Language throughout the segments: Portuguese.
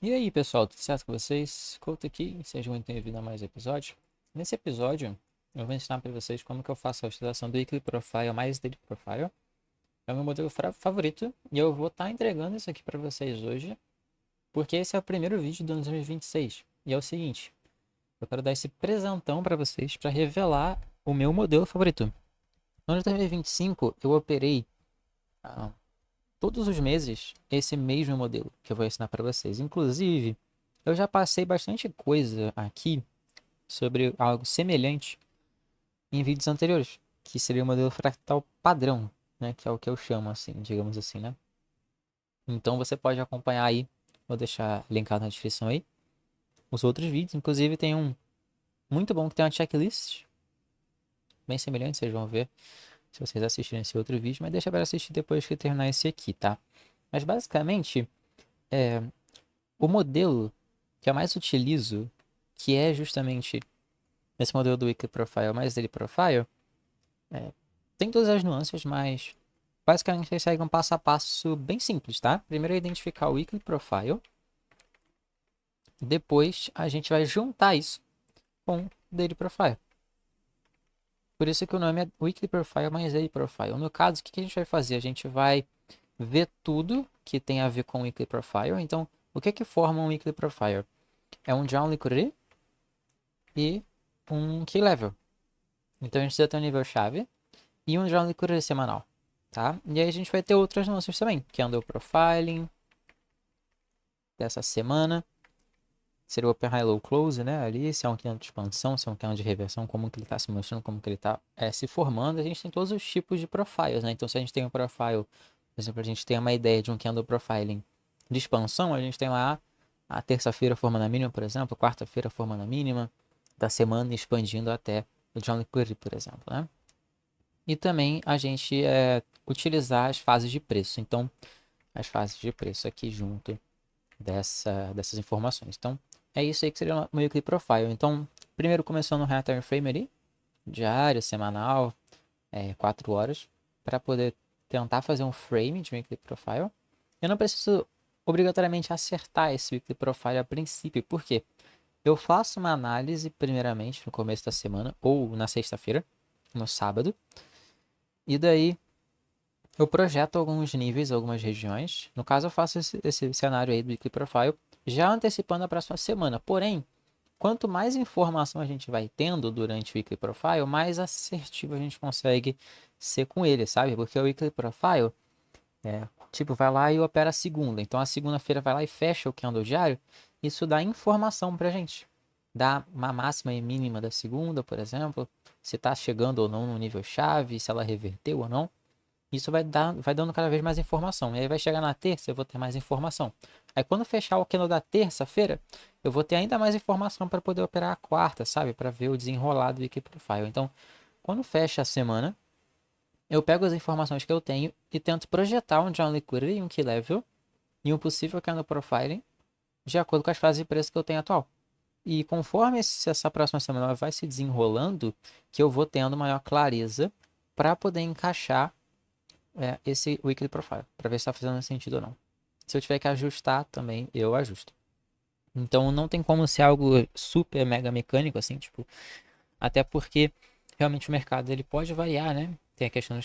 E aí, pessoal, tudo certo com vocês? Couto aqui, sejam muito bem-vindos a mais um episódio. Nesse episódio, eu vou ensinar para vocês como que eu faço a utilização do Weekly Profile mais Daily Profile. É o meu modelo favorito e eu vou estar entregando isso aqui para vocês hoje, porque esse é o primeiro vídeo do ano 2026. E é o seguinte, eu quero dar esse presentão para vocês para revelar o meu modelo favorito. No ano de 2025, eu operei ah, todos os meses esse mesmo modelo que eu vou ensinar para vocês. Inclusive, eu já passei bastante coisa aqui sobre algo semelhante em vídeos anteriores, que seria o modelo fractal padrão, né, que é o que eu chamo assim, digamos assim, né? Então você pode acompanhar aí, vou deixar linkado na descrição aí, os outros vídeos, inclusive tem um muito bom que tem uma checklist bem semelhante, vocês vão ver se vocês assistirem esse outro vídeo, mas deixa para assistir depois que terminar esse aqui, tá? Mas basicamente, é, o modelo que eu mais utilizo, que é justamente esse modelo do Weekly Profile mais Daily Profile, é, tem todas as nuances, mas basicamente ele segue um passo a passo bem simples, tá? Primeiro é identificar o Weekly Profile, depois a gente vai juntar isso com o Daily Profile. Por isso que o nome é Weekly Profile mais Daily Profile. No caso, o que a gente vai fazer? A gente vai ver tudo que tem a ver com o Weekly Profile. Então, o que forma um Weekly Profile? É um John Licuré e um Key Level. Então a gente precisa ter um nível-chave e um John Licuré semanal, tá? E aí a gente vai ter outras nuances também, que é o Profiling dessa semana. Seria o Open High Low Close, né? Ali, se é um candle de expansão, se é um candle de reversão, como que ele está se mostrando, como que ele está se formando. A gente tem todos os tipos de profiles, né? Então se a gente tem um profile, por exemplo, a gente tem uma ideia de um candle profiling de expansão, a gente tem lá a terça-feira formando a mínima, por exemplo, quarta-feira formando a mínima, da semana expandindo até o John Liquidity, por exemplo, né? E também a gente utilizar as fases de preço. Então, as fases de preço aqui junto dessas informações. Então, é isso aí que seria o meu Weekly Profile. Então, primeiro começando no Time Frame ali, diário, semanal, 4 horas, para poder tentar fazer um frame de Weekly Profile. Eu não preciso obrigatoriamente acertar esse Weekly Profile a princípio, porque eu faço uma análise primeiramente no começo da semana, ou na sexta-feira, no sábado, e daí eu projeto alguns níveis, algumas regiões. No caso, eu faço esse cenário aí do Weekly Profile, já antecipando a próxima semana. Porém, quanto mais informação a gente vai tendo durante o Weekly Profile, mais assertivo a gente consegue ser com ele, sabe? Porque o Weekly Profile, tipo, vai lá e opera a segunda. Então, a segunda-feira vai lá e fecha o candle diário. Isso dá informação pra gente. Dá uma máxima e mínima da segunda, por exemplo. Se tá chegando ou não no nível chave, se ela reverteu ou não. Isso vai dando cada vez mais informação. E aí vai chegar na terça, eu vou ter mais informação. Aí quando fechar o candle da terça-feira, eu vou ter ainda mais informação para poder operar a quarta, sabe? Para ver o desenrolado do Weekly Profile. Então, quando fecha a semana, eu pego as informações que eu tenho e tento projetar um John Liquidity e um Key Level e um possível candle profiling de acordo com as fases de preço que eu tenho atual. E conforme essa próxima semana vai se desenrolando, que eu vou tendo maior clareza para poder encaixar esse weekly profile, para ver se está fazendo sentido ou não. Se eu tiver que ajustar também, eu ajusto. Então não tem como ser algo super mega mecânico assim, tipo, até porque realmente o mercado ele pode variar, né? Tem a questão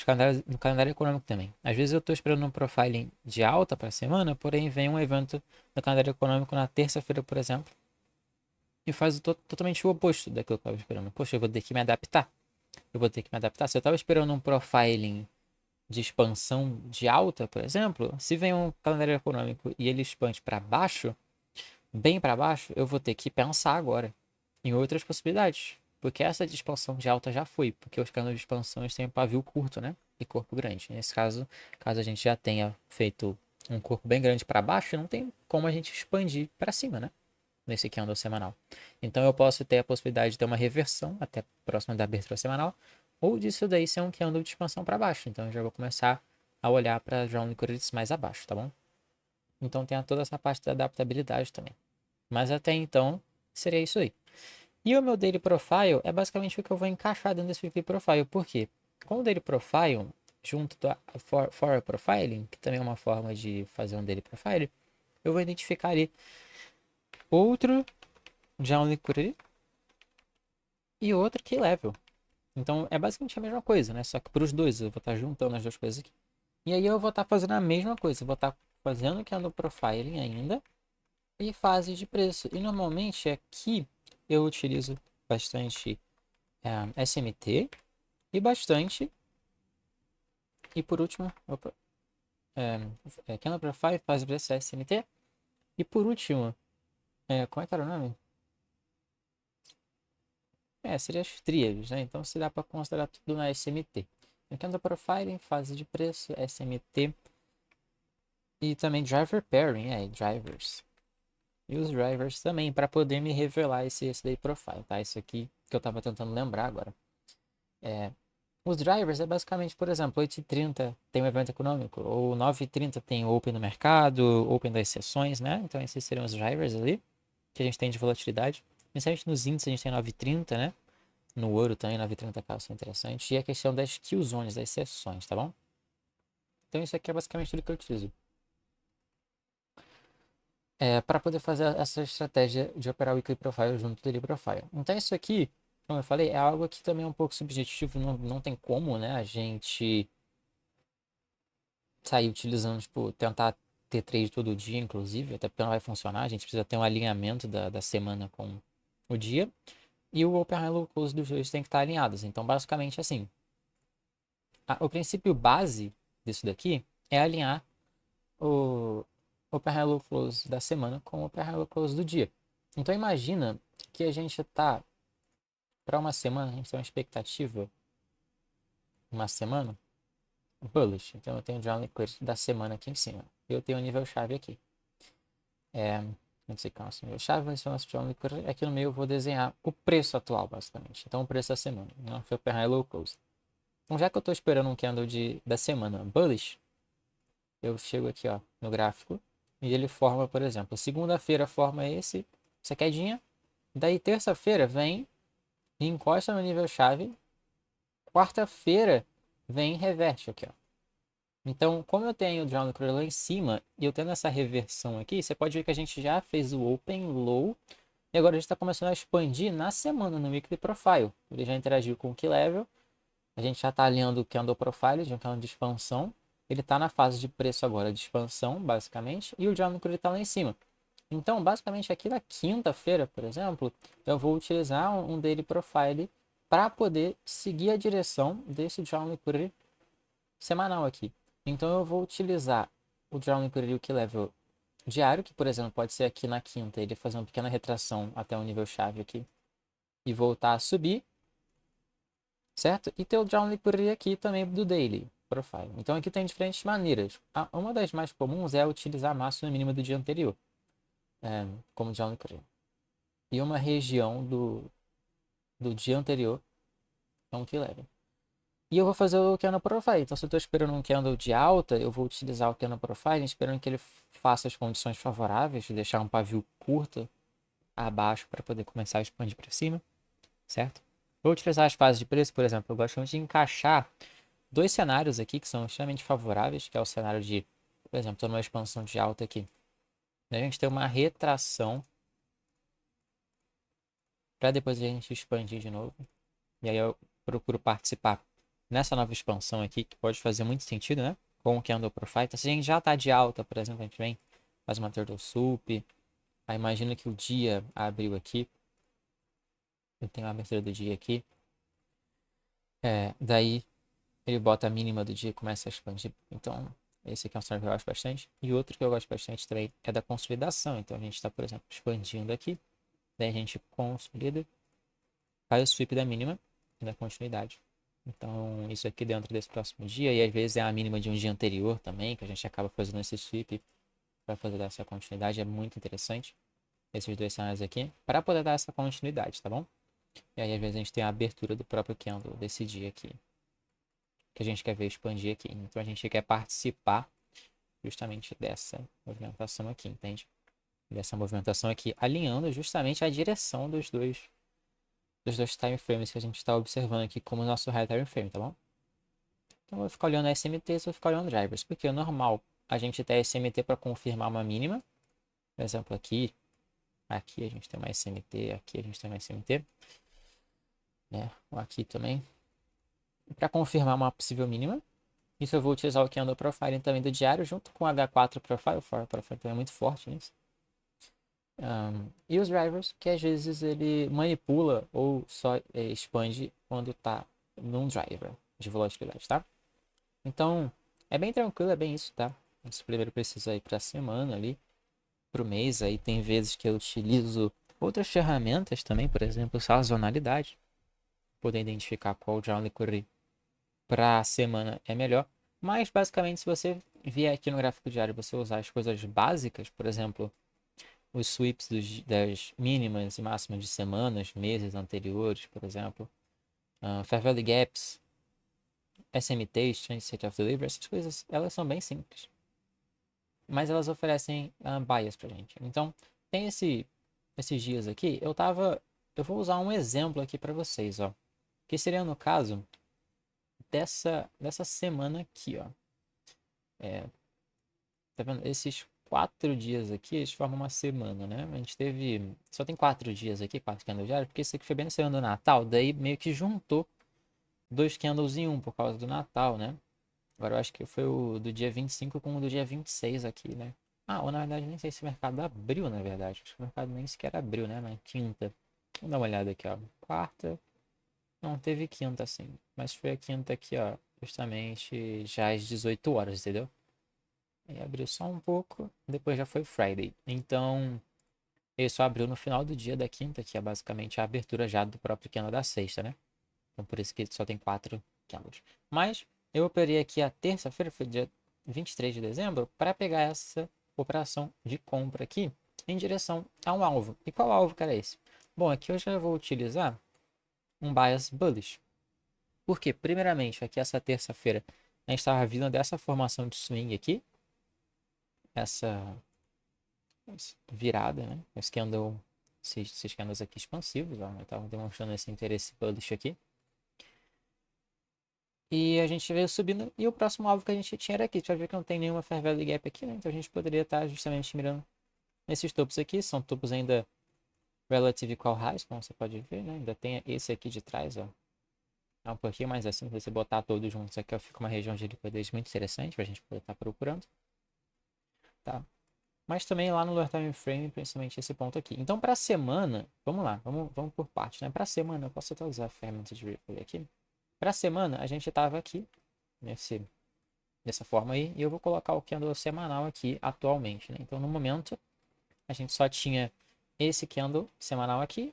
do calendário econômico também. Às vezes eu estou esperando um profiling de alta para a semana, porém vem um evento no calendário econômico na terça-feira, por exemplo, e faz totalmente o oposto daquilo que eu estava esperando. Poxa, eu vou ter que me adaptar. Eu vou ter que me adaptar. Se eu estava esperando um profiling de expansão de alta, por exemplo, se vem um calendário econômico e ele expande para baixo, bem para baixo, eu vou ter que pensar agora em outras possibilidades. Porque essa de expansão de alta já foi, porque os canos de expansão têm um pavio curto, né? E corpo grande. Nesse caso, caso a gente já tenha feito um corpo bem grande para baixo, não tem como a gente expandir para cima, né? Nesse candle semanal. Então eu posso ter a possibilidade de ter uma reversão até próxima da abertura semanal, ou disso daí ser um candle de expansão para baixo. Então eu já vou começar a olhar para John Liquidity mais abaixo, tá bom? Então tem toda essa parte da adaptabilidade também. Mas até então seria isso aí. E o meu Daily Profile é basicamente o que eu vou encaixar dentro desse Weekly Profile. Por quê? Com o Daily Profile, junto do For Profiling, que também é uma forma de fazer um Daily Profile, eu vou identificar ali outro John Liquidity e outro Key Level. Então é basicamente a mesma coisa, né? Só que para os dois, eu vou estar juntando as duas coisas aqui. E aí eu vou estar fazendo a mesma coisa, eu vou estar fazendo candle profiling ainda e fases de preço. E normalmente aqui eu utilizo bastante SMT e bastante. E por último, opa, candle profile, fase de preço SMT. E por último, como é que era o nome? Seria as tríades, né? Então se dá para considerar tudo na SMT. Candle profiling, fase de preço, SMT e também driver pairing, drivers. E os drivers também, para poder me revelar esse day profile, tá? Isso aqui que eu estava tentando lembrar agora. Os drivers é basicamente, por exemplo, 8h30 tem um evento econômico, ou 9h30 tem o Open no mercado, Open das sessões, né? Então esses seriam os drivers ali, que a gente tem de volatilidade. Principalmente nos índices a gente tem 9h30, né? No ouro também 9h30 calça interessante. E a questão das kill zones, das sessões, tá bom? Então isso aqui é basicamente tudo que eu utilizo. Para poder fazer essa estratégia de operar o Weekly Profile junto do Daily Profile. Então isso aqui, como eu falei, é algo que também é um pouco subjetivo, não tem como, né, a gente sair utilizando, tipo, tentar ter trade todo dia, inclusive, até porque não vai funcionar, a gente precisa ter um alinhamento da semana com o dia, e o Open High Low Close dos dois tem que estar alinhados. Então, basicamente, assim, o princípio base disso daqui é alinhar o Open High Low Close da semana com o Open High Low Close do dia. Então imagina que a gente tá para uma semana, a gente tem uma expectativa, uma semana bullish. Então eu tenho o John Liquid da semana aqui em cima. Eu tenho o nível chave aqui. Não sei qual é o nível chave, mas o nosso John Liquid aqui no meio eu vou desenhar o preço atual, basicamente. Então o preço da semana, não foi Open High Low Close. Então já que eu estou esperando um candle da semana bullish, eu chego aqui, ó, no gráfico e ele forma, por exemplo, segunda-feira forma essa quedinha. Daí terça-feira vem e encosta no nível chave. Quarta-feira vem e reverte aqui, ó. Então, como eu tenho o Drown Cruel lá em cima e eu tendo essa reversão aqui, você pode ver que a gente já fez o Open Low e agora a gente está começando a expandir na semana no Weekly Profile. Ele já interagiu com o Key Level, a gente já está alinhando o Candle Profile de um candle de expansão. Ele está na fase de preço agora de expansão, basicamente, e o Drown Cruel está lá em cima. Então, basicamente, aqui na quinta-feira, por exemplo, eu vou utilizar um Daily Profile para poder seguir a direção desse Drown Liquidity semanal aqui. Então, eu vou utilizar o Drown Liquidity Key Level diário, que, por exemplo, pode ser aqui na quinta, ele fazer uma pequena retração até o nível chave aqui e voltar a subir, certo? E ter o Drown Liquidity aqui também do Daily Profile. Então, aqui tem diferentes maneiras. Uma das mais comuns é utilizar a máxima e mínima do dia anterior, como Drown Liquidity. E uma região do dia anterior é um key level. E eu vou fazer o Candle Profile. Então, se eu estou esperando um candle de alta, eu vou utilizar o Candle Profile, esperando que ele faça as condições favoráveis, de deixar um pavio curto abaixo para poder começar a expandir para cima, certo? Vou utilizar as fases de preço, por exemplo. Eu gosto muito de encaixar dois cenários aqui que são extremamente favoráveis, que é o cenário de, por exemplo, estou numa expansão de alta aqui. A gente tem uma retração para depois a gente expandir de novo. E aí eu procuro participar nessa nova expansão aqui, que pode fazer muito sentido, né? Com o Candle Profile. Então, se a gente já está de alta, por exemplo, a gente vem, faz uma Turtle Soup. Aí imagina que o dia abriu aqui. Eu tenho a abertura do dia aqui. Daí ele bota a mínima do dia e começa a expandir. Então, esse aqui é um cenário que eu gosto bastante. E outro que eu gosto bastante também é da consolidação. Então, a gente está, por exemplo, expandindo aqui. Daí a gente consolida. Faz o sweep da mínima e da continuidade. Então, isso aqui dentro desse próximo dia, e às vezes é a mínima de um dia anterior também, que a gente acaba fazendo esse sweep para poder dar essa continuidade. É muito interessante esses dois cenários aqui, para poder dar essa continuidade, tá bom? E aí, às vezes, a gente tem a abertura do próprio candle desse dia aqui, que a gente quer ver expandir aqui. Então, a gente quer participar justamente dessa movimentação aqui, entende? Dessa movimentação aqui, alinhando justamente a direção dos dois time frames que a gente está observando aqui como nosso high time frame, tá bom? Então eu vou ficar olhando SMTs, vou ficar olhando drivers, porque é normal a gente ter SMT para confirmar uma mínima, por exemplo aqui, Aqui a gente tem uma SMT, aqui a gente tem uma SMT, né? Aqui também. Para confirmar uma possível mínima. Isso eu vou utilizar o Candle Profiling também do diário, junto com o H4 Profile. O 4 Profile também é muito forte nisso. E os drivers, que às vezes ele manipula ou só expande quando está num driver de volatilidade, tá? Então, é bem tranquilo, é bem isso, tá? Você primeiro precisa ir para a semana ali, para o mês. Aí tem vezes que eu utilizo outras ferramentas também, por exemplo, sazonalidade. Poder identificar qual Journal Curry para a semana é melhor. Mas, basicamente, se você vier aqui no gráfico diário, você usar as coisas básicas, por exemplo, os sweeps das mínimas e máximas de semanas, meses anteriores, por exemplo, Fair Value Gaps, SMT, Exchange State of Delivery, essas coisas, elas são bem simples. Mas elas oferecem bias pra gente. Então, tem esses dias aqui, eu vou usar um exemplo aqui para vocês, ó. Que seria no caso dessa semana aqui, ó. Tá vendo? Esses 4 dias aqui, eles formam uma semana, né? A gente teve. Só tem 4 dias aqui, 4 candles diários, porque esse aqui foi bem na semana do Natal. Daí meio que juntou 2 candles em um por causa do Natal, né? Agora eu acho que foi o do dia 25 com o do dia 26 aqui, né? Ah, ou na verdade nem sei se o mercado abriu, na verdade. Acho que o mercado nem sequer abriu, né? Na quinta. Vamos dar uma olhada aqui, ó. Quarta. Não teve quinta, assim. Mas foi a quinta aqui, ó. Justamente já às 18 horas, entendeu? Aí abriu só um pouco, depois já foi Friday. Então, ele só abriu no final do dia da quinta, que é basicamente a abertura já do próprio candle da sexta, né? Então, por isso que ele só tem 4 candles. Mas, eu operei aqui a terça-feira, foi dia 23 de dezembro, para pegar essa operação de compra aqui em direção a um alvo. E qual alvo que era esse? Bom, aqui eu já vou utilizar um bias bullish. Por quê? Primeiramente, aqui essa terça-feira, a gente estava vindo dessa formação de swing aqui, essa virada, né? Esses candles aqui expansivos, ó, estavam demonstrando esse interesse bullish aqui. E a gente veio subindo, e o próximo alvo que a gente tinha era aqui. Você vai ver que não tem nenhuma fair value gap aqui, né? Então a gente poderia estar justamente mirando nesses topos aqui. São topos ainda relative equal highs, como você pode ver, né? Ainda tem esse aqui de trás, ó. É um pouquinho mais assim, se você botar todos juntos aqui, ó, fica uma região de liquidez muito interessante para a gente poder estar procurando. Tá? Mas também lá no lower time frame, principalmente esse ponto aqui. Então, para a semana, vamos lá, vamos por parte, né? Para a semana, eu posso até usar a ferramenta de replay aqui. Para a semana, a gente estava aqui, dessa forma aí, e eu vou colocar o candle semanal aqui atualmente, né? Então, no momento, a gente só tinha esse candle semanal aqui,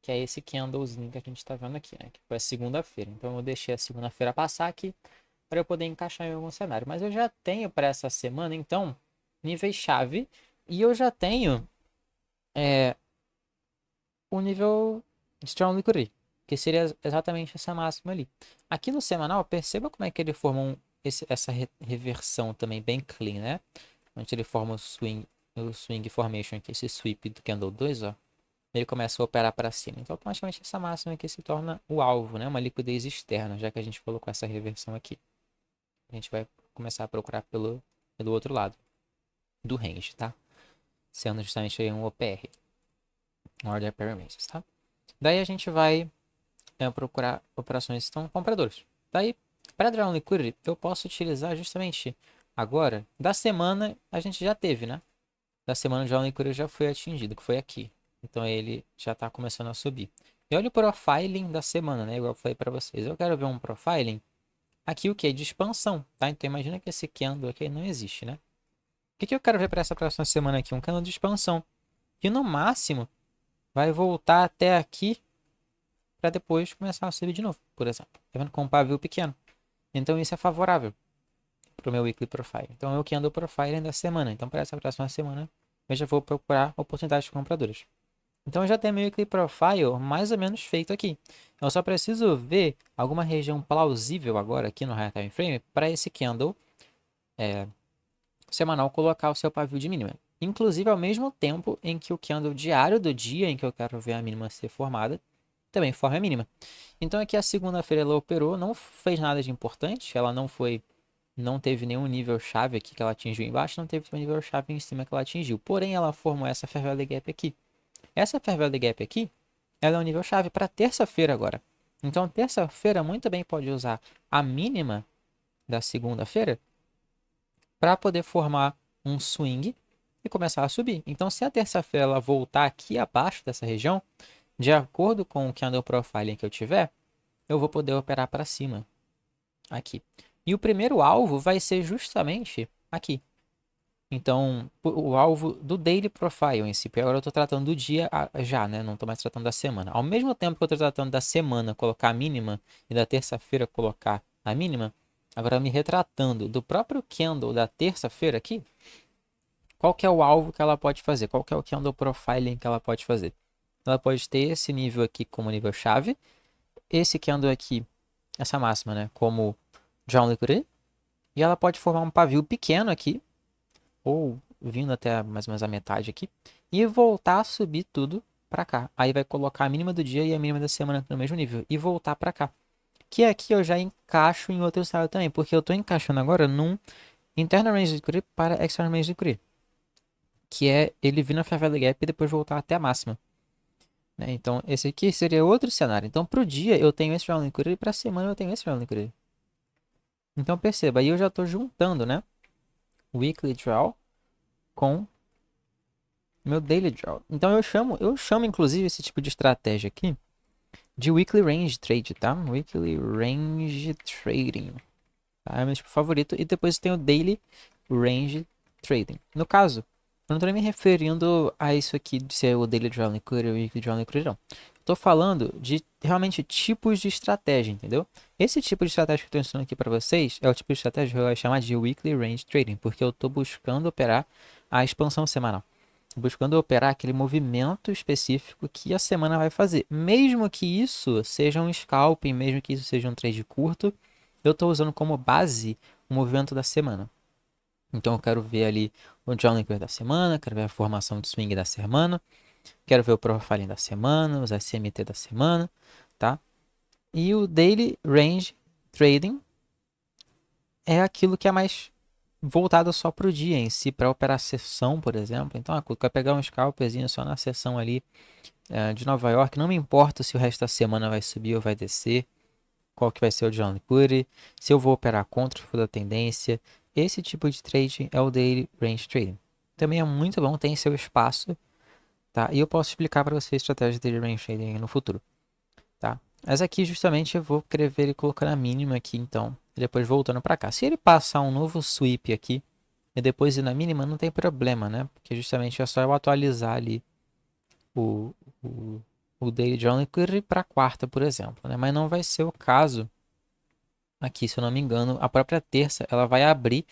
que é esse candlezinho que a gente está vendo aqui, né? Que foi a segunda-feira. Então, eu deixei a segunda-feira passar aqui para eu poder encaixar em algum cenário. Mas eu já tenho para essa semana, então, níveis chave, e eu já tenho o nível de Strong Liquidity, que seria exatamente essa máxima ali. Aqui no semanal, perceba como é que ele forma essa reversão também bem clean, né? Onde ele forma o swing formation aqui, esse sweep do candle 2, ó. Ele começa a operar para cima. Então, automaticamente, essa máxima aqui se torna o alvo, né? Uma liquidez externa, já que a gente colocou essa reversão aqui. A gente vai começar a procurar pelo outro lado do range, tá? Sendo justamente aí um OPR, um Order Pair Ranges, tá? Daí a gente vai procurar operações que estão compradores. Daí, para Drawn Liquidity, eu posso utilizar justamente agora, da semana a gente já teve, né? Da semana o Drawn Liquidity já foi atingido, que foi aqui. Então ele já está começando a subir. E olha o profiling da semana, né? Igual eu falei para vocês. Eu quero ver um profiling aqui o que? De expansão, tá? Então imagina que esse candle aqui não existe, né? O que eu quero ver para essa próxima semana aqui? Um candle de expansão. Que no máximo vai voltar até aqui para depois começar a subir de novo, por exemplo. Tá vendo com um pavio pequeno? Então isso é favorável para o meu weekly profile. Então eu que ando o profile da semana. Então para essa próxima semana eu já vou procurar oportunidades de compradores. Então eu já tenho meu weekly profile mais ou menos feito aqui. Eu só preciso ver alguma região plausível agora aqui no Higher Time Frame para esse candle semanal colocar o seu pavio de mínima. Inclusive ao mesmo tempo em que o candle diário do dia em que eu quero ver a mínima ser formada também forma a mínima. Então aqui a segunda-feira ela operou, não fez nada de importante, ela não teve nenhum nível chave aqui que ela atingiu embaixo, não teve nenhum nível chave em cima que ela atingiu. Porém ela formou essa fair value gap aqui. Essa Fair Value Gap aqui, ela é o nível chave para terça-feira agora. Então, terça-feira muito bem pode usar a mínima da segunda-feira para poder formar um swing e começar a subir. Então, se a terça-feira ela voltar aqui abaixo dessa região, de acordo com o candle profiling que eu tiver, eu vou poder operar para cima aqui. E o primeiro alvo vai ser justamente aqui. Então, o alvo do Daily Profile em si, porque agora eu estou tratando do dia já, né? Não estou mais tratando da semana. Ao mesmo tempo que eu estou tratando da semana, colocar a mínima, e da terça-feira colocar a mínima, agora me retratando do próprio candle da terça-feira aqui, qual que é o alvo que ela pode fazer? Qual que é o candle profiling que ela pode fazer? Ela pode ter esse nível aqui como nível chave, esse candle aqui, essa máxima, né? Como John Liquidity, e ela pode formar um pavio pequeno aqui, ou vindo até mais ou menos a metade aqui, e voltar a subir tudo para cá. Aí vai colocar a mínima do dia e a mínima da semana no mesmo nível, e voltar para cá. Que aqui eu já encaixo em outro estado também, porque eu estou encaixando agora num internal range de liquidity para external range de liquidity, que é ele vir na Fair Value Gap e depois voltar até a máxima. Né? Então, esse aqui seria outro cenário. Então, para o dia eu tenho esse round liquidity, para a semana eu tenho esse round liquidity. Então, perceba, aí eu já estou juntando, né? Weekly draw com meu daily draw. Então, eu chamo inclusive esse tipo de estratégia aqui de weekly range trade, tá? Weekly range trading. Tá? É o meu tipo favorito. E depois tem o daily range trading. No caso, eu não estou nem me referindo a isso aqui de ser o daily draw liquidity ou o weekly draw liquidity, não. Estou falando de realmente tipos de estratégia, entendeu? Esse tipo de estratégia que eu estou ensinando aqui para vocês é o tipo de estratégia que eu vou chamar de weekly range trading, porque eu estou buscando operar a expansão semanal. Buscando operar aquele movimento específico que a semana vai fazer. Mesmo que isso seja um scalping, mesmo que isso seja um trade curto, eu estou usando como base o movimento da semana. Então eu quero ver ali o John Liquor da semana, quero ver a formação de swing da semana, quero ver o profiling da semana, os SMT da semana, tá? E o Daily Range Trading é aquilo que é mais voltado só para o dia em si, para operar sessão, por exemplo. Então, eu quero pegar um scalperzinho só na sessão ali de Nova York, não me importa se o resto da semana vai subir ou vai descer, qual que vai ser o John Liquidity, se eu vou operar contra o fundo da tendência. Esse tipo de trade é o Daily Range Trading. Também é muito bom, tem seu espaço, tá? E eu posso explicar para você a estratégia de Daily Range Trading no futuro, tá? Mas aqui justamente eu vou querer ver ele colocando a mínima aqui, então, e depois voltando para cá. Se ele passar um novo sweep aqui e depois ir na mínima, não tem problema, né? Porque justamente é só eu atualizar ali o, o, o Daily John Liquidity para quarta, por exemplo, né? Mas não vai ser o caso aqui, se eu não me engano. A própria terça, ela vai abrir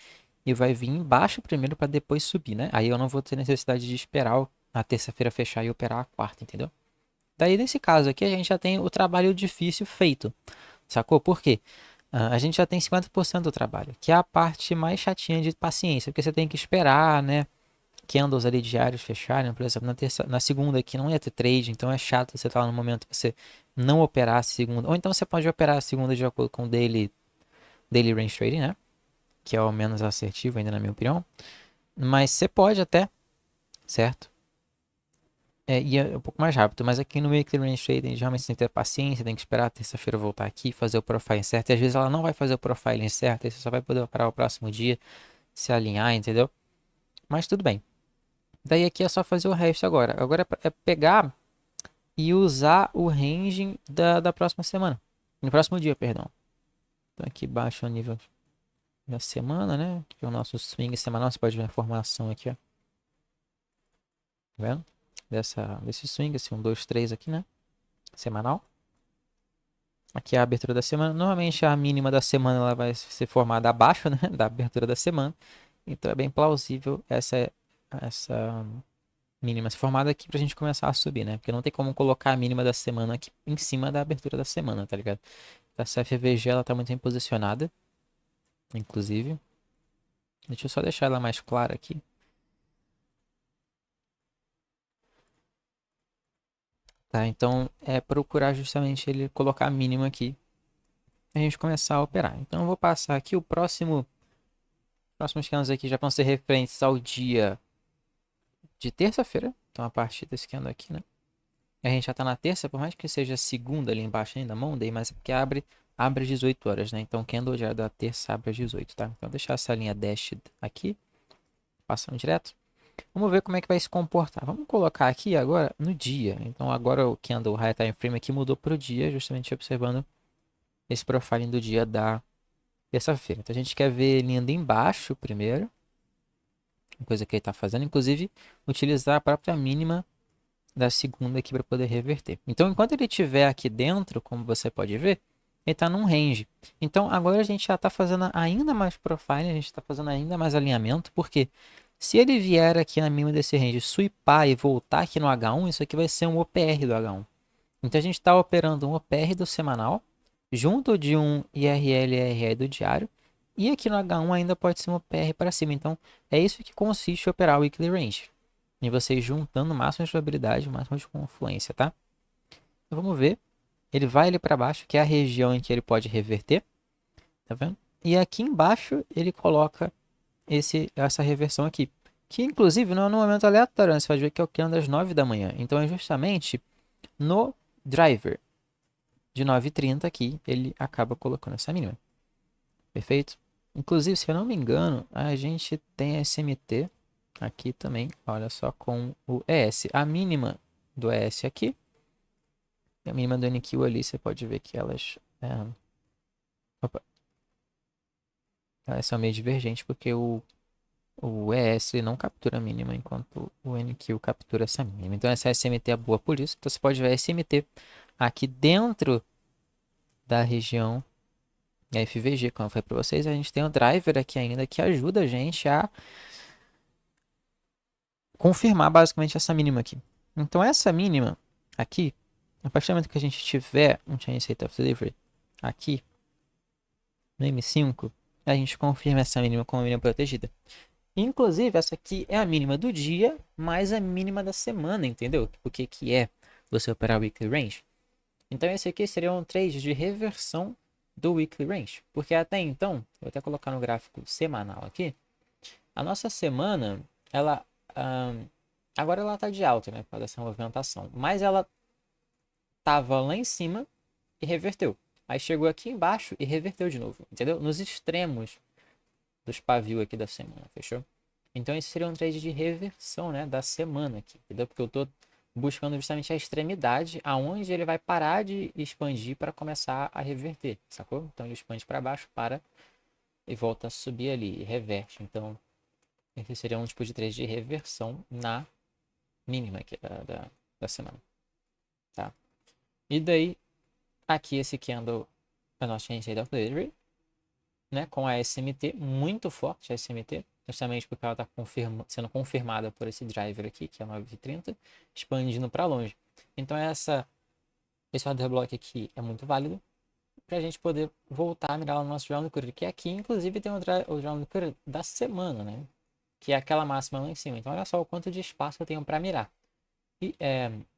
e vai vir embaixo primeiro para depois subir, né? Aí eu não vou ter necessidade de esperar a terça-feira fechar e operar a quarta, entendeu? Daí, nesse caso aqui, a gente já tem o trabalho difícil feito, sacou? Por quê? A gente já tem 50% do trabalho, que é a parte mais chatinha de paciência, porque você tem que esperar, né? Candles ali diários fecharem, por exemplo, na segunda aqui não ia ter trade, então é chato você estar lá no momento que você não operar a segunda, ou então você pode operar a segunda de acordo com o daily range trading, né? Que é o menos assertivo ainda na minha opinião, mas você pode até, certo? E é um pouco mais rápido, mas aqui no Weekly Range Trading, geralmente você tem que ter paciência, tem que esperar a terça-feira voltar aqui, fazer o profiling certo, e às vezes ela não vai fazer o profiling certo, aí você só vai poder operar o próximo dia, se alinhar, entendeu? Mas tudo bem. Daí aqui é só fazer o resto agora. Agora é pegar e usar o range da próxima semana. No próximo dia, perdão. Então aqui baixa o nível da semana, né? Que é o nosso swing semanal. Você pode ver a informação aqui, ó. Tá vendo? Desse swing, assim, 1, 2, 3 aqui, né? Semanal. Aqui é a abertura da semana. Normalmente a mínima da semana ela vai ser formada abaixo, né? Da abertura da semana. Então é bem plausível essa mínima ser formada aqui pra gente começar a subir, né? Porque não tem como colocar a mínima da semana aqui em cima da abertura da semana, tá ligado? Essa FVG ela tá muito bem posicionada, inclusive. Deixa eu só deixar ela mais clara aqui. Tá, então é procurar justamente ele colocar a mínima aqui. A gente começar a operar. Então eu vou passar aqui o próximos candles aqui já vão ser referentes ao dia de terça-feira. Então, a partir desse candle aqui, né? A gente já tá na terça, por mais que seja segunda ali embaixo ainda, Monday, mas é porque abre às 18 horas, né? Então, candle já da terça abre às 18, tá? Então, vou deixar essa linha dashed aqui, passando direto. Vamos ver como é que vai se comportar. Vamos colocar aqui agora no dia. Então, agora o candle high time frame aqui mudou para o dia, justamente observando esse profiling do dia da terça-feira. Então, a gente quer ver ele indo embaixo primeiro, coisa que ele está fazendo, inclusive utilizar a própria mínima da segunda aqui para poder reverter. Então, enquanto ele estiver aqui dentro, como você pode ver, ele está num range. Então, agora a gente já está fazendo ainda mais profile, a gente está fazendo ainda mais alinhamento, porque se ele vier aqui na mínima desse range, sweepar e voltar aqui no H1, isso aqui vai ser um OPR do H1. Então, a gente está operando um OPR do semanal, junto de um IRL e IRL do diário, e aqui no H1 ainda pode ser um OPR para cima. Então, é isso que consiste operar o Weekly Range. E você juntando o máximo de probabilidade, o máximo de confluência, tá? Então, vamos ver. Ele vai ali para baixo, que é a região em que ele pode reverter. Tá vendo? E aqui embaixo ele coloca essa reversão aqui. Que inclusive não é no momento aleatório, né? Você vai ver que é o que anda às 9 da manhã. Então é justamente no driver de 9h30 aqui, ele acaba colocando essa mínima. Perfeito? Inclusive, se eu não me engano, a gente tem SMT aqui também, olha só, com o ES. A mínima do ES aqui, e a mínima do NQ ali, você pode ver que opa, elas são meio divergentes, porque o ES não captura a mínima, enquanto o NQ captura essa mínima. Então, essa SMT é boa por isso. Então, você pode ver a SMT aqui dentro da região FVG, como eu falei para vocês. A gente tem um driver aqui ainda que ajuda a gente a confirmar basicamente essa mínima aqui. Então, essa mínima aqui, a partir do momento que a gente tiver um Chain State of Delivery aqui no M5, a gente confirma essa mínima como mínima protegida. Inclusive, essa aqui é a mínima do dia, mais a mínima da semana, entendeu? O que é você operar o Weekly Range? Então, esse aqui seria um trade de reversão do Weekly Range. Porque até então, vou até colocar no gráfico semanal aqui, a nossa semana, ela... agora ela tá de alta, né? Por causa dessa movimentação. Mas ela tava lá em cima e reverteu. Aí chegou aqui embaixo e reverteu de novo, entendeu? Nos extremos dos pavios aqui da semana, fechou? Então esse seria um trade de reversão, né, da semana aqui, entendeu? Porque eu tô buscando justamente a extremidade aonde ele vai parar de expandir para começar a reverter, sacou? Então ele expande para baixo, para e volta a subir ali, e reverte. Então esse seria um tipo de trade de reversão na mínima aqui da semana, tá? E daí, aqui esse candle, a nossa Chain State of Delivery, né, com a SMT, muito forte a SMT, justamente porque ela está sendo confirmada por esse driver aqui, que é 9h30, expandindo para longe. Então esse order block aqui é muito válido para a gente poder voltar a mirar o nosso round clear, que aqui inclusive tem o round clear da semana, né, que é aquela máxima lá em cima. Então olha só o quanto de espaço eu tenho para mirar. E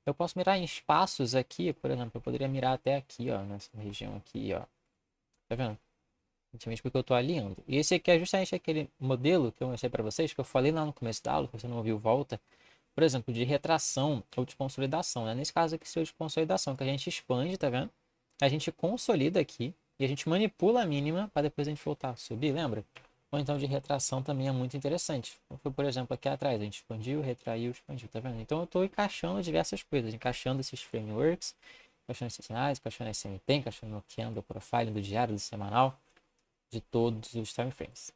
eu posso mirar em espaços aqui, por exemplo, eu poderia mirar até aqui, ó, nessa região aqui, ó. Tá vendo? Justamente porque eu estou alinhando. E esse aqui é justamente aquele modelo que eu mostrei para vocês, que eu falei lá no começo da aula, que você não ouviu, volta. Por exemplo, de retração ou de consolidação, né? Nesse caso aqui seria de consolidação, que a gente expande, tá vendo? A gente consolida aqui e a gente manipula a mínima para depois a gente voltar a subir, lembra? Ou então de retração também é muito interessante. Foi, por exemplo, aqui atrás, a gente expandiu, retraiu, expandiu, tá vendo? Então eu estou encaixando diversas coisas, encaixando esses frameworks, encaixando esses sinais, encaixando esse SMT, encaixando o candle profile do diário, do semanal, de todos os time frames.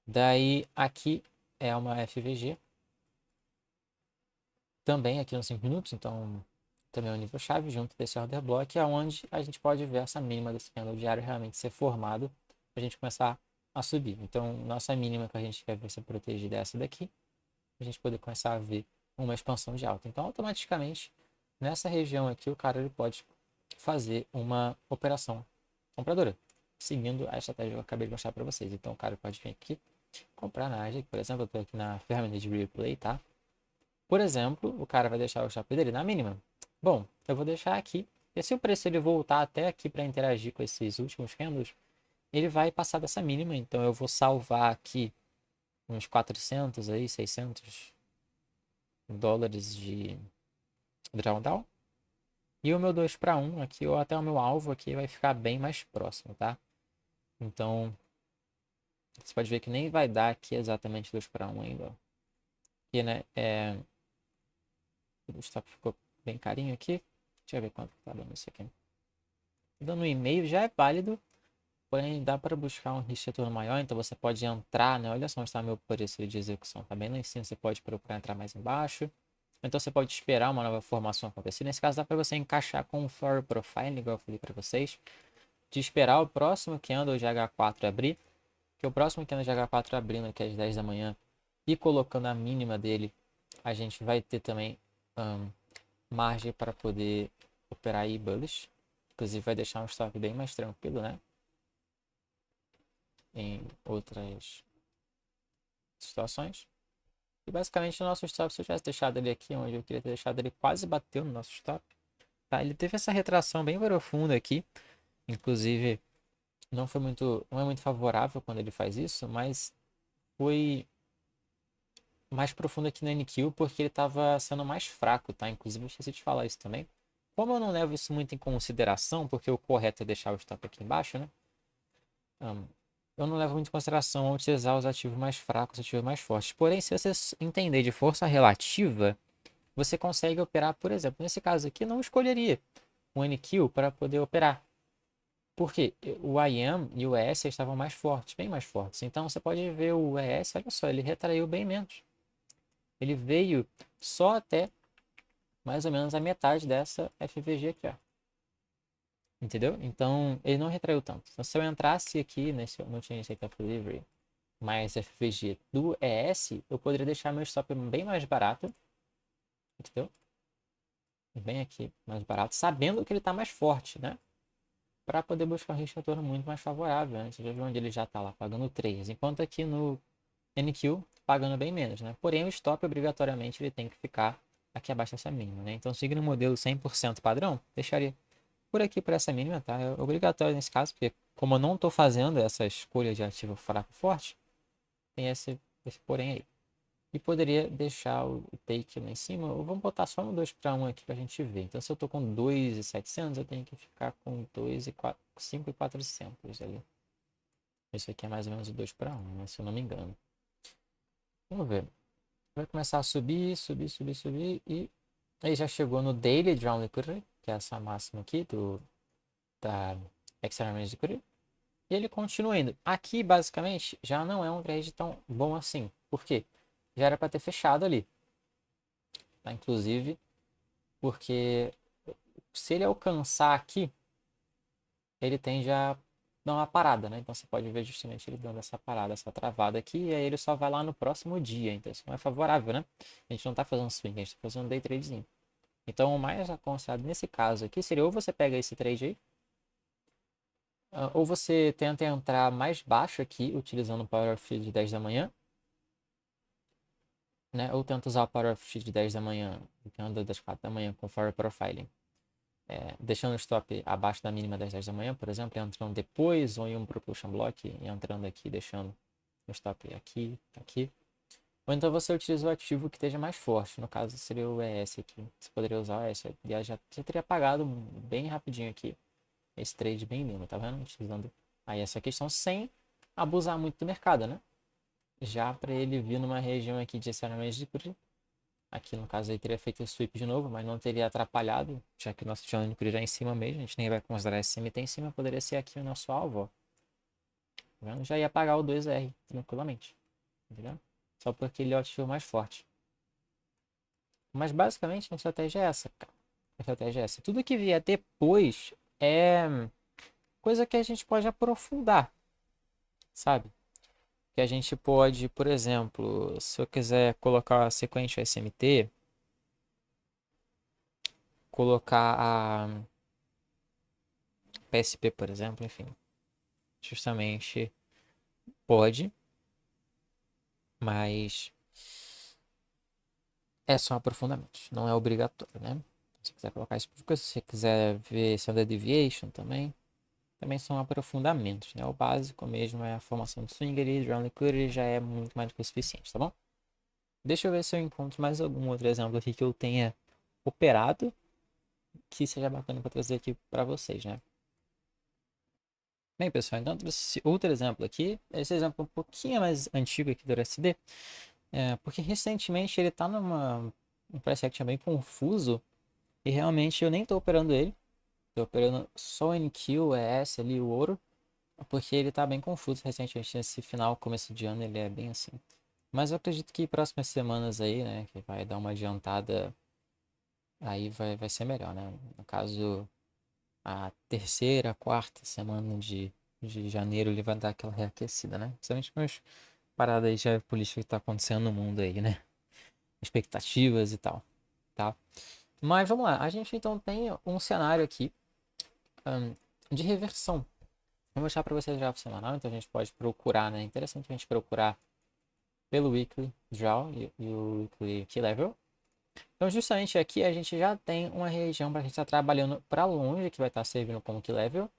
Daí aqui é uma FVG, também aqui nos 5 minutos, então também é um nível chave junto desse order block, é onde a gente pode ver essa mínima desse candle diário realmente ser formado para a gente começar a subir. Então nossa mínima que a gente quer ver ser protegida é essa daqui, a gente poder começar a ver uma expansão de alta. Então automaticamente nessa região aqui o cara ele pode fazer uma operação compradora, seguindo a estratégia que eu acabei de mostrar para vocês. Então o cara pode vir aqui, comprar na Nasdaq, por exemplo, eu estou aqui na ferramenta de replay, tá? Por exemplo, o cara vai deixar o stop dele na mínima. Bom, eu vou deixar aqui, e se o preço ele voltar até aqui para interagir com esses últimos candles, ele vai passar dessa mínima, então eu vou salvar aqui uns 400 aí, 600, dólares de drawdown. E o meu 2 para 1 aqui, ou até o meu alvo aqui, vai ficar bem mais próximo, tá? Então, você pode ver que nem vai dar aqui exatamente 2 para 1 ainda, ó. Aqui, né, o stop ficou bem carinho aqui. Deixa eu ver quanto tá dando isso aqui. Dando 1,5 já é válido, porém dá para buscar um risco de retorno maior, então você pode entrar, né? Olha só onde está meu preço de execução, tá bem lá em cima, você pode procurar entrar mais embaixo. Então você pode esperar uma nova formação acontecer. Nesse caso dá para você encaixar com o Floor Profile, igual eu falei para vocês. De esperar o próximo candle de H4 abrir, que o próximo candle de H4 abrindo aqui às 10 da manhã e colocando a mínima dele, a gente vai ter também margem para poder operar aí bullish. Inclusive vai deixar um stop bem mais tranquilo, né? Em outras situações. E basicamente o nosso stop, se eu tivesse deixado ele aqui onde eu queria ter deixado, ele quase bateu no nosso stop. Tá? Ele teve essa retração bem profunda aqui. Inclusive, não é muito favorável quando ele faz isso, mas foi mais profundo aqui no NQ porque ele estava sendo mais fraco, tá? Inclusive, eu esqueci de falar isso também. Como eu não levo isso muito em consideração, porque o correto é deixar o stop aqui embaixo, né? Eu não levo muito em consideração ao utilizar os ativos mais fracos, os ativos mais fortes. Porém, se você entender de força relativa, você consegue operar, por exemplo, nesse caso aqui, não escolheria o NQ para poder operar. Porque o IM e o ES estavam mais fortes, bem mais fortes. Então você pode ver o ES, olha só, ele retraiu bem menos. Ele veio só até mais ou menos a metade dessa FVG aqui, ó. Entendeu? Então ele não retraiu tanto. Então, se eu entrasse aqui no Chain of Delivery mais FVG do ES, eu poderia deixar meu stop bem mais barato. Entendeu? Bem aqui, mais barato, sabendo que ele está mais forte, né? Para poder buscar um risco de retorno muito mais favorável. Né? Você já viu onde ele já está lá, pagando 3. Enquanto aqui no NQ, pagando bem menos, né? Porém, o stop, obrigatoriamente, ele tem que ficar aqui abaixo dessa mínima, né? Então, seguindo o modelo 100% padrão, deixaria por aqui por essa mínima, tá? É obrigatório nesse caso, porque como eu não estou fazendo essa escolha de ativo fraco forte, tem esse porém aí. E poderia deixar o take lá em cima, ou vamos botar só no 2 para 1 aqui para a gente ver. Então, se eu estou com 2.700, eu tenho que ficar com 5.400 ali. Isso aqui é mais ou menos o 2 para 1, né? Se eu não me engano. Vamos ver. Vai começar a subir, subir, subir, subir. E aí já chegou no Daily Drawn Liquidity, que é essa máxima aqui da External Range Liquidity. E ele continua indo. Aqui, basicamente, já não é um trade tão bom assim. Por quê? Já era para ter fechado ali. Tá? Inclusive, porque se ele alcançar aqui, ele tende a dar uma parada, né? Então você pode ver justamente ele dando essa parada, essa travada aqui, e aí ele só vai lá no próximo dia. Então isso não é favorável, né? A gente não tá fazendo swing, a gente tá fazendo day tradezinho. Então o mais aconselhado nesse caso aqui seria ou você pega esse trade aí, ou você tenta entrar mais baixo aqui, utilizando o Power of Shield de 10 da manhã, né? Ou tenta usar o Power of Shield de 10 da manhã, que anda das 4 da manhã com Forward Profiling. Deixando o stop abaixo da mínima das 10 da manhã, por exemplo, entrando depois, ou em um Propulsion Block, e entrando aqui, deixando o stop aqui, aqui. Ou então você utiliza o ativo que esteja mais forte, no caso seria o ES aqui. Você poderia usar o ES, e já teria pagado bem rapidinho aqui, esse trade bem lindo, tá vendo? Utilizando aí essa questão sem abusar muito do mercado, né? Já para ele vir numa região aqui de extremamente de aqui no caso aí teria feito o sweep de novo, mas não teria atrapalhado, já que o nosso channel já é em cima mesmo, a gente nem vai considerar esse MT em cima, poderia ser aqui o nosso alvo, ó. Tá vendo? Já ia pagar o 2R tranquilamente, entendeu? Só porque ele é o ativo mais forte. Mas basicamente a estratégia é essa, cara. A estratégia é essa. Tudo que vier depois é coisa que a gente pode aprofundar, sabe? Que a gente pode, por exemplo, se eu quiser colocar a sequência SMT, colocar a PSP, por exemplo, enfim. Justamente pode, mas é só aprofundamento, não é obrigatório, né? Se você quiser colocar isso por coisa, se você quiser ver Standard Deviation também são aprofundamentos, né? O básico mesmo é a formação do swinger e Drown Liquidity já é muito mais do que o suficiente, tá bom? Deixa eu ver se eu encontro mais algum outro exemplo aqui que eu tenha operado que seja bacana para trazer aqui para vocês, né? Bem, pessoal, então esse outro exemplo aqui, esse exemplo um pouquinho mais antigo aqui do LSD, porque recentemente ele está um price action bem confuso e realmente eu nem estou operando ele, estou operando só o NQ, o ES ali, o ouro, porque ele está bem confuso recentemente, nesse final, começo de ano, ele é bem assim. Mas eu acredito que próximas semanas aí, né, que vai dar uma adiantada, aí vai ser melhor, né? No caso, a terceira, quarta semana de janeiro ele vai dar aquela reaquecida, né? Principalmente com as paradas aí já política que tá acontecendo no mundo aí, né? Expectativas e tal, tá? Mas vamos lá, a gente então tem um cenário aqui ahn, de reversão. Vou mostrar para vocês já o semanal, então a gente pode procurar, né? É interessante a gente procurar pelo Weekly Draw e o Weekly Key Level. Então justamente aqui a gente já tem uma região para a gente estar trabalhando para longe, que vai estar servindo como Key Level.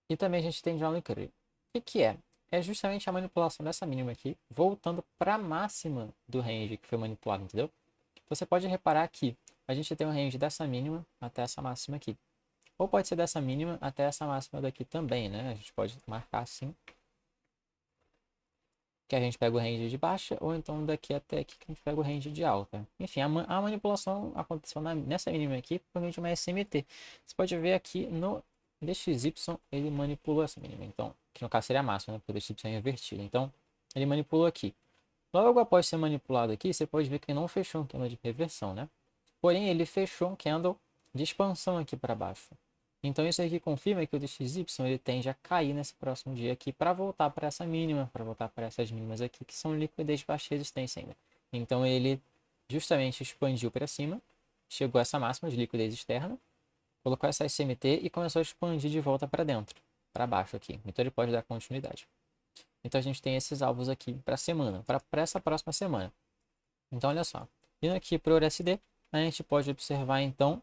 E também a gente tem John Le Carré. O que é? É justamente a manipulação dessa mínima aqui, voltando para a máxima do range que foi manipulado, entendeu? Então você pode reparar que a gente tem um range dessa mínima até essa máxima aqui. Ou pode ser dessa mínima até essa máxima daqui também, né? A gente pode marcar assim, que a gente pega o range de baixa, ou então daqui até aqui que a gente pega o range de alta. Enfim, a manipulação aconteceu nessa mínima aqui por meio de uma SMT. Você pode ver aqui no DXY, ele manipulou essa mínima. Então, que no caso seria a máxima, né? Porque o DXY é invertido. Então, ele manipulou aqui. Logo após ser manipulado aqui, você pode ver que ele não fechou um candle de reversão, né? Porém, ele fechou um candle de expansão aqui para baixo. Então isso aqui confirma que o DXY ele tende a cair nesse próximo dia aqui para voltar para essa mínima, para voltar para essas mínimas aqui que são liquidez de baixa resistência ainda. Então ele justamente expandiu para cima, chegou a essa máxima de liquidez externa, colocou essa SMT e começou a expandir de volta para dentro, para baixo aqui. Então ele pode dar continuidade. Então a gente tem esses alvos aqui para a semana, para essa próxima semana. Então olha só, indo aqui para o USD, a gente pode observar então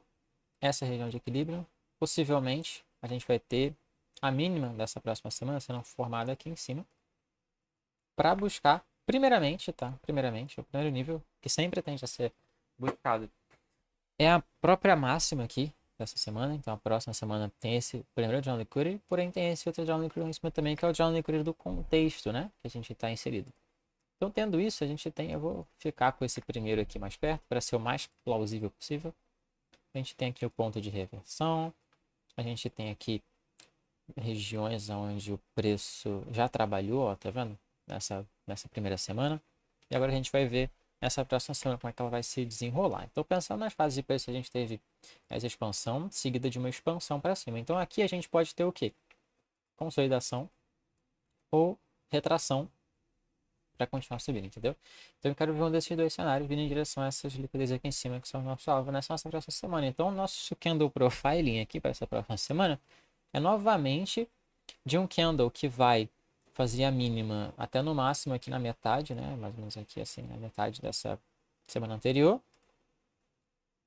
essa região de equilíbrio. Possivelmente a gente vai ter a mínima dessa próxima semana sendo formada aqui em cima para buscar, primeiramente, tá? Primeiramente, o primeiro nível que sempre tende a ser buscado é a própria máxima aqui dessa semana. Então a próxima semana tem esse primeiro John Liquidity, porém tem esse outro John Liquidity em cima também, que é o John Liquidity do contexto, né? Que a gente está inserido. Então, tendo isso, a gente tem. Eu vou ficar com esse primeiro aqui mais perto para ser o mais plausível possível. A gente tem aqui o ponto de reversão. A gente tem aqui regiões onde o preço já trabalhou, ó, tá vendo? Nessa primeira semana. E agora a gente vai ver nessa próxima semana como é que ela vai se desenrolar. Então, pensando nas fases de preço, a gente teve essa expansão seguida de uma expansão para cima. Então, aqui a gente pode ter o quê? Consolidação ou retração para continuar subindo, entendeu? Então eu quero ver um desses dois cenários vindo em direção a essas liquidez aqui em cima, que são o nosso alvo nessa nossa próxima semana. Então o nosso candle profiling aqui para essa próxima semana é novamente de um candle que vai fazer a mínima até no máximo aqui na metade, né? Mais ou menos aqui assim, na metade dessa semana anterior.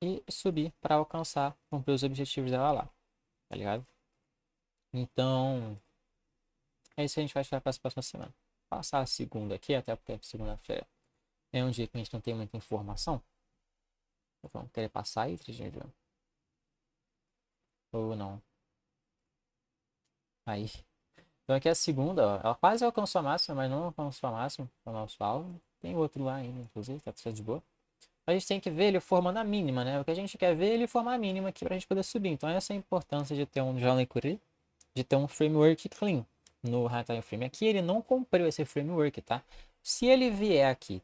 E subir para alcançar, cumprir os objetivos dela lá, tá ligado? Então, é isso que a gente vai esperar para essa próxima semana. Passar a segunda aqui, até porque segunda-feira é um dia que a gente não tem muita informação. Vamos querer passar aí, Trigêmeo? Ou não? Aí. Então aqui é a segunda, ó. Ela quase alcançou a máxima, mas não alcançou a máxima. É o nosso alvo. Tem outro lá ainda, inclusive, tá precisando de boa. A gente tem que ver ele formando a mínima, né? O que a gente quer ver é ele formar a mínima aqui pra gente poder subir. Então essa é a importância de ter um John Curry, de ter um framework clean no High Time Frame. Aqui ele não cumpriu esse framework, tá? Se ele vier aqui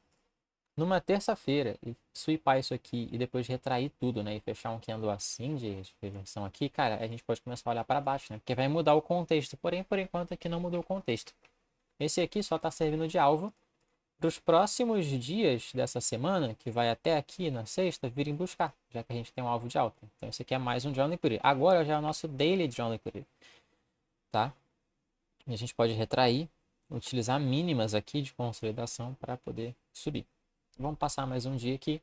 numa terça-feira e sweepar isso aqui e depois retrair tudo, né? E fechar um candle assim de reversão aqui, cara, a gente pode começar a olhar para baixo, né? Porque vai mudar o contexto. Porém, por enquanto aqui não mudou o contexto. Esse aqui só está servindo de alvo para os próximos dias dessa semana, que vai até aqui na sexta, virem buscar, já que a gente tem um alvo de alta. Então esse aqui é mais um John Liquidity. Agora já é o nosso Daily John Liquidity, tá? E a gente pode retrair, utilizar mínimas aqui de consolidação para poder subir. Vamos passar mais um dia aqui.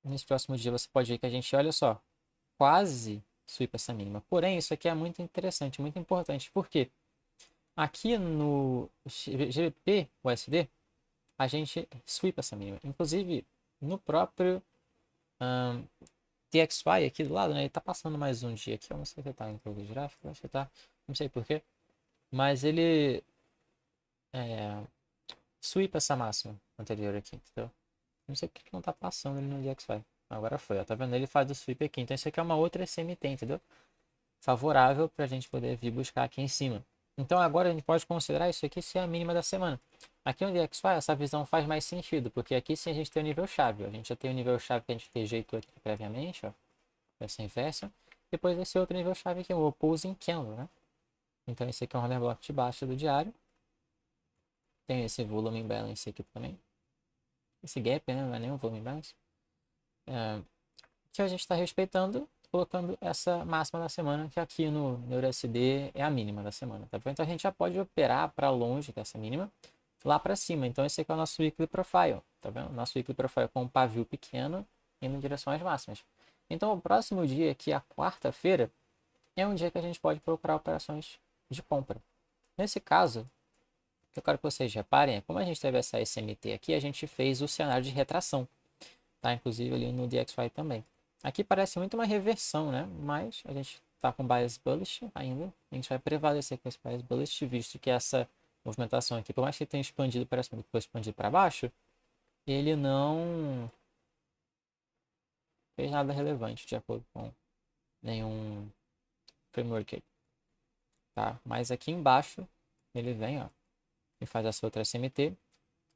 Nesse próximo dia você pode ver que a gente, olha só, quase sweep essa mínima. Porém, isso aqui é muito interessante, muito importante. Por quê? Aqui no GBP USD, a gente sweep essa mínima. Inclusive, no próprio DXY aqui do lado, né? Ele tá passando mais um dia aqui. Eu não sei se tá em progresso gráfico, acho que tá. Não sei porquê. Mas ele sweep essa máxima anterior aqui, entendeu? Não sei porque que não tá passando ele no DXY. Agora foi, ó. Tá vendo? Ele faz o sweep aqui. Então isso aqui é uma outra SMT, entendeu? Favorável pra gente poder vir buscar aqui em cima. Então agora a gente pode considerar isso aqui ser a mínima da semana. Aqui no DXY essa visão faz mais sentido, porque aqui sim a gente tem o nível chave. Ó. A gente já tem o nível chave que a gente rejeitou aqui previamente, ó. Essa inversa. Depois esse outro nível chave aqui, o opposing candle, né? Então esse aqui é um order block de baixa do diário. Tem esse volume imbalance aqui também. Esse gap, né? Não é nem um volume imbalance. Que a gente está respeitando, colocando essa máxima da semana, que aqui no EURUSD é a mínima da semana, tá bom? Então a gente já pode operar para longe dessa mínima, lá para cima. Então esse aqui é o nosso weekly profile, tá vendo? Nosso weekly profile com um pavio pequeno indo em direção às máximas. Então o próximo dia, que é a quarta-feira, é um dia que a gente pode procurar operações de compra. Nesse caso, o que eu quero que vocês reparem é como a gente teve essa SMT aqui, a gente fez o cenário de retração, tá? Inclusive ali no DXY também. Aqui parece muito uma reversão, né? Mas a gente tá com bias bullish ainda. A gente vai prevalecer com esse bias bullish, visto que essa movimentação aqui, por mais que tenha expandido para cima, depois expandido para baixo, ele não fez nada relevante de acordo com nenhum framework aí, tá? Mas aqui embaixo ele vem, ó, e faz essa outra SMT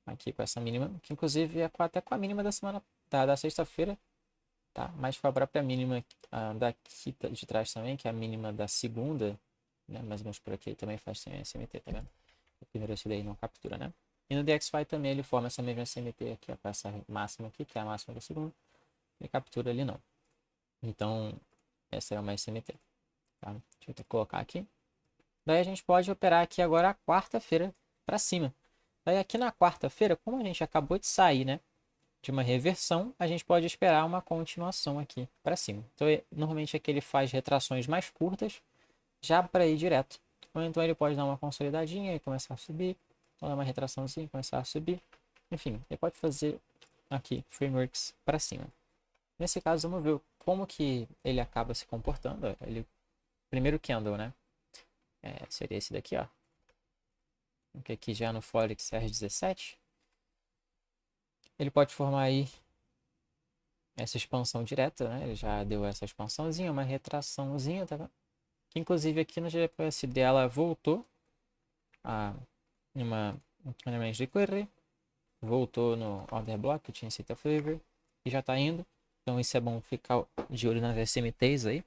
aqui com essa mínima, que inclusive é até com a mínima da semana da sexta-feira, tá? Mas com a própria mínima daqui de trás também, que é a mínima da segunda, né? Mais ou menos por aqui, também faz SMT, tá vendo? O primeiro esse daí não captura, né? E no DXY também ele forma essa mesma SMT aqui, ó, com essa máxima aqui, que é a máxima da segunda. Ele captura ali não. Então, essa é uma SMT, tá? Deixa eu colocar aqui. Daí a gente pode operar aqui agora a quarta-feira para cima. Daí aqui na quarta-feira, como a gente acabou de sair, né, de uma reversão, a gente pode esperar uma continuação aqui para cima. Então, normalmente aqui ele faz retrações mais curtas, já para ir direto. Ou então ele pode dar uma consolidadinha e começar a subir, ou dar uma retraçãozinha e começar a subir. Enfim, ele pode fazer aqui frameworks para cima. Nesse caso, vamos ver como que ele acaba se comportando. Ele, primeiro candle, né? Seria esse daqui, ó. Que aqui já no Forex R17. Ele pode formar aí essa expansão direta, né? Ele já deu essa expansãozinha, uma retraçãozinha, tá vendo? Que inclusive aqui no GPSD ela voltou a uma range de query, voltou no order block que tinha Cita Flavor e já tá indo. Então isso é bom ficar de olho nas SMTs aí.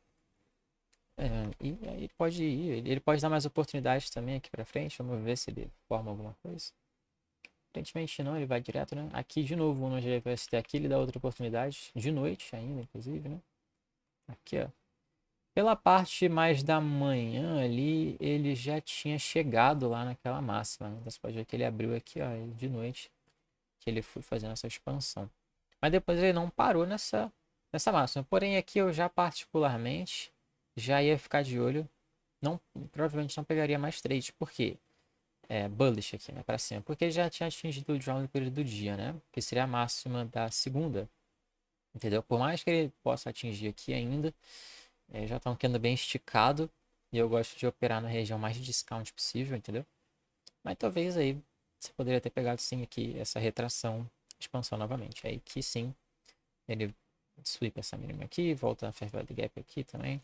E aí pode ir, ele pode dar mais oportunidades também aqui pra frente. Vamos ver se ele forma alguma coisa. Aparentemente não, ele vai direto, né? Aqui de novo no GPST aqui ele dá outra oportunidade, de noite ainda, inclusive, né? Aqui, ó. Pela parte mais da manhã ali, ele já tinha chegado lá naquela máxima, né? Então você pode ver que ele abriu aqui, ó, de noite, que ele foi fazendo essa expansão. Mas depois ele não parou nessa máxima. Porém, aqui eu já particularmente já ia ficar de olho. Não, provavelmente não pegaria mais trades, porque bullish aqui, né, para cima, porque ele já tinha atingido o draw no período do dia, né? Que seria a máxima da segunda, entendeu? Por mais que ele possa atingir aqui ainda, já tá um candle bem esticado e eu gosto de operar na região mais de discount possível, entendeu? Mas talvez aí você poderia ter pegado sim aqui essa retração, expansão novamente. Aí que sim, ele sweep essa mínima aqui, volta a fair value gap aqui também,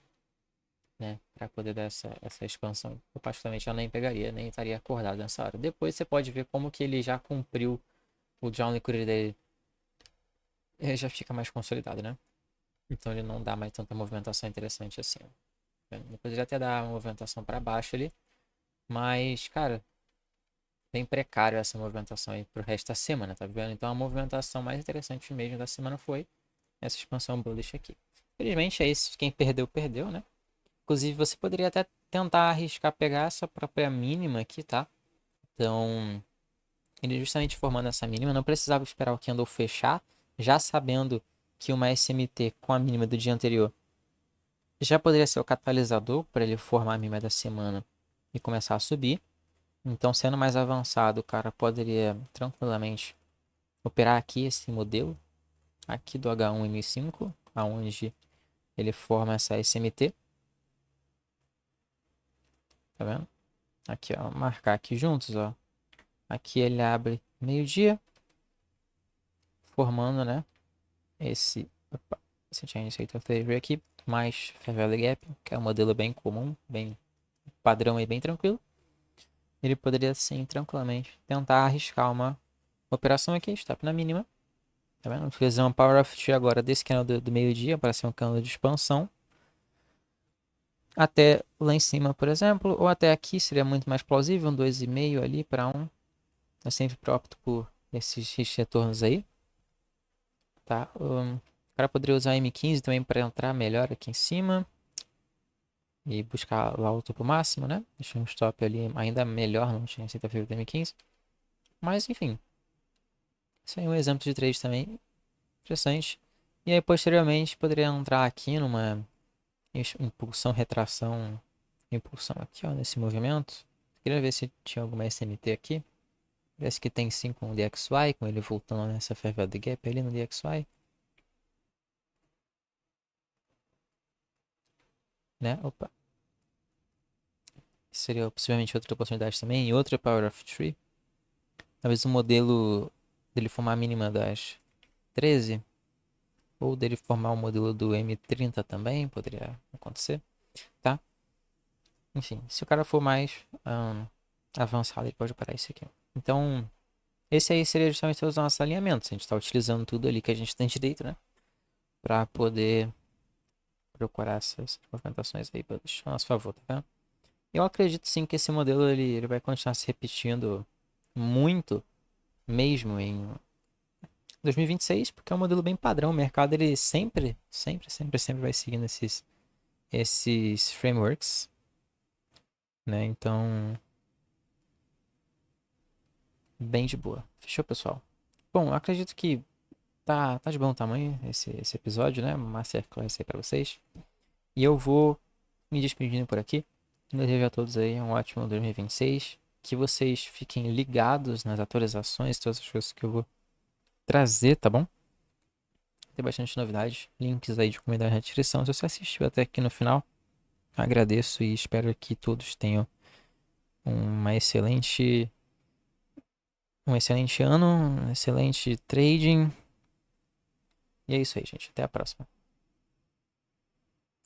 né? Para poder dar essa expansão. Eu particularmente já nem pegaria, nem estaria acordado nessa hora. Depois você pode ver como que ele já cumpriu o down liquidity dele. Ele já fica mais consolidado, né? Então ele não dá mais tanta movimentação interessante assim. Ó. Depois ele até dá uma movimentação para baixo ali. Mas, cara, bem precário essa movimentação aí pro resto da semana, tá vendo? Então a movimentação mais interessante mesmo da semana foi essa expansão bullish aqui. Infelizmente é isso, quem perdeu, perdeu, né? Inclusive você poderia até tentar arriscar pegar essa própria mínima aqui, tá? Então, ele justamente formando essa mínima, não precisava esperar o candle fechar, já sabendo que uma SMT com a mínima do dia anterior já poderia ser o catalisador para ele formar a mínima da semana e começar a subir. Então, sendo mais avançado, o cara poderia tranquilamente operar aqui esse modelo, aqui do H1N5, aonde ele forma essa SMT. Tá vendo? Aqui, ó, marcar aqui juntos, ó. Aqui ele abre meio-dia, formando, né, esse Change Sector Theory aqui, mais Fair Value Gap, que é um modelo bem comum, bem padrão e bem tranquilo. Ele poderia, sim, tranquilamente tentar arriscar uma operação aqui, stop na mínima. Tá vendo? Vou fazer uma Power of T agora desse canal do meio-dia para ser um canal de expansão. Até lá em cima, por exemplo, ou até aqui seria muito mais plausível, um 2,5 ali para 1. Eu sempre opto por esses retornos aí. Tá? O cara poderia usar M15 também para entrar melhor aqui em cima. E buscar lá o topo máximo, né? Deixar um stop ali ainda melhor, não tinha receita feita do M15. Mas enfim. Isso aí é um exemplo de trade também interessante. E aí posteriormente poderia entrar aqui numa impulsão, retração, impulsão aqui, ó, nesse movimento. Queria ver se tinha alguma SMT aqui. Parece que tem sim com o DXY, com ele voltando nessa Fair Value Gap ali no DXY. Né? Opa. Seria possivelmente outra oportunidade também. E outra Power of Tree. Talvez o modelo dele formar a mínima das 13. Ou dele formar o modelo do M30 também. Poderia acontecer. Tá? Enfim, se o cara for mais avançado, ele pode operar isso aqui. Então, esse aí seria justamente os nossos alinhamentos. A gente está utilizando tudo ali que a gente tem direito, né? Para poder procurar essas movimentações aí a nosso favor, tá vendo? Eu acredito sim que esse modelo ele vai continuar se repetindo muito mesmo em 2026, porque é um modelo bem padrão. O mercado ele sempre vai seguindo esses frameworks, né? Então, bem de boa. Fechou, pessoal? Bom, eu acredito que tá de bom tamanho esse episódio, né? Masterclass aí pra vocês. E eu vou me despedindo por aqui. Desejo a todos aí um ótimo 2026. Que vocês fiquem ligados nas atualizações, todas as coisas que eu vou trazer, tá bom? Tem bastante novidades, links aí de comentário na descrição. Se você assistiu até aqui no final, agradeço e espero que todos tenham uma um excelente ano, um excelente trading. E é isso aí, gente. Até a próxima.